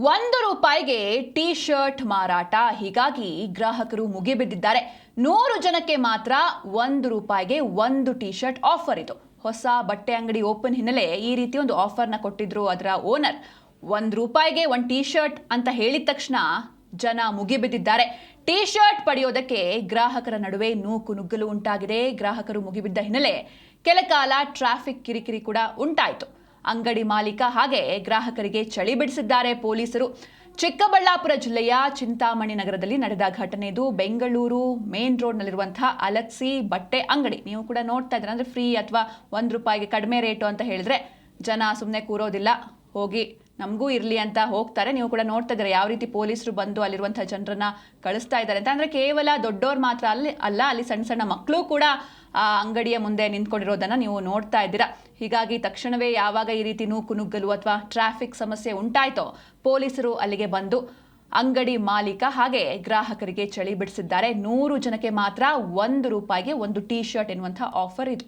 ₹1 T shirt ಮಾರಾಟ. ಹೀಗಾಗಿ ಗ್ರಾಹಕರು ಮುಗಿಬಿದ್ದಿದ್ದಾರೆ. 100 ಜನಕ್ಕೆ ಮಾತ್ರ ₹1 ಒಂದು ಟೀ ಶರ್ಟ್ ಆಫರ್. ಇದು ಹೊಸ ಬಟ್ಟೆ ಅಂಗಡಿ ಓಪನ್ ಹಿನ್ನೆಲೆ ಈ ರೀತಿ ಒಂದು ಆಫರ್ನ ಕೊಟ್ಟಿದ್ರು ಅದರ ಓನರ್. ₹1 ಒಂದು ಟೀ ಶರ್ಟ್ ಅಂತ ಹೇಳಿದ ತಕ್ಷಣ ಜನ ಮುಗಿಬಿದ್ದಿದ್ದಾರೆ. ಟೀ ಶರ್ಟ್ ಪಡೆಯೋದಕ್ಕೆ ಗ್ರಾಹಕರ ನಡುವೆ ನೂಕು ನುಗ್ಗಲು ಉಂಟಾಗಿದೆ. ಗ್ರಾಹಕರು ಮುಗಿಬಿದ್ದ ಹಿನ್ನೆಲೆ ಕೆಲ ಕಾಲ ಟ್ರಾಫಿಕ್ ಕಿರಿಕಿರಿ ಕೂಡ ಉಂಟಾಯಿತು. ಅಂಗಡಿ ಮಾಲೀಕ ಹಾಗೆ ಗ್ರಾಹಕರಿಗೆ ಚಳಿ ಬಿಡಿಸಿದ್ದಾರೆ ಪೊಲೀಸರು. ಚಿಕ್ಕಬಳ್ಳಾಪುರ ಜಿಲ್ಲೆಯ ಚಿಂತಾಮಣಿ ನಗರದಲ್ಲಿ ನಡೆದ ಘಟನೆ ಇದು. ಬೆಂಗಳೂರು ಮೇನ್ ರೋಡ್ನಲ್ಲಿರುವಂತಹ ಅಲಕ್ಸಿ ಬಟ್ಟೆ ಅಂಗಡಿ. ನೀವು ಕೂಡ ನೋಡ್ತಾ ಇದ್ದೀರಾ, ಅಂದರೆ ಫ್ರೀ ಅಥವಾ ₹1 ಕಡಿಮೆ ರೇಟು ಅಂತ ಹೇಳಿದ್ರೆ ಜನ ಸುಮ್ಮನೆ ಕೂರೋದಿಲ್ಲ, ಹೋಗಿ ನಮಗೂ ಇರಲಿ ಅಂತ ಹೋಗ್ತಾರೆ. ನೀವು ಕೂಡ ನೋಡ್ತಾ ಇದ್ದೀರಾ ಯಾವ ರೀತಿ ಪೊಲೀಸರು ಬಂದು ಅಲ್ಲಿರುವಂತಹ ಜನರನ್ನ ಕಳಿಸ್ತಾ ಇದ್ದಾರೆ ಅಂತ. ಅಂದರೆ ಕೇವಲ ದೊಡ್ಡವ್ರು ಮಾತ್ರ ಅಲ್ಲಿ ಸಣ್ಣ ಸಣ್ಣ ಮಕ್ಕಳು ಕೂಡ ಆ ಅಂಗಡಿಯ ಮುಂದೆ ನಿಂತ್ಕೊಂಡಿರೋದನ್ನ ನೀವು ನೋಡ್ತಾ ಇದ್ದೀರಾ. ಹೀಗಾಗಿ ತಕ್ಷಣವೇ ಯಾವಾಗ ಈ ರೀತಿ ನೂಕು ನುಗ್ಗಲು ಅಥವಾ ಟ್ರಾಫಿಕ್ ಸಮಸ್ಯೆ ಉಂಟಾಯ್ತೋ ಪೊಲೀಸರು ಅಲ್ಲಿಗೆ ಬಂದು ಅಂಗಡಿ ಮಾಲೀಕ ಹಾಗೆ ಗ್ರಾಹಕರಿಗೆ ಚಳಿ ಬಿಡಿಸಿದ್ದಾರೆ. 100 ಜನಕ್ಕೆ ಮಾತ್ರ ₹1 ಒಂದು ಟೀ ಶರ್ಟ್ ಎನ್ನುವಂತಹ ಆಫರ್ ಇದು.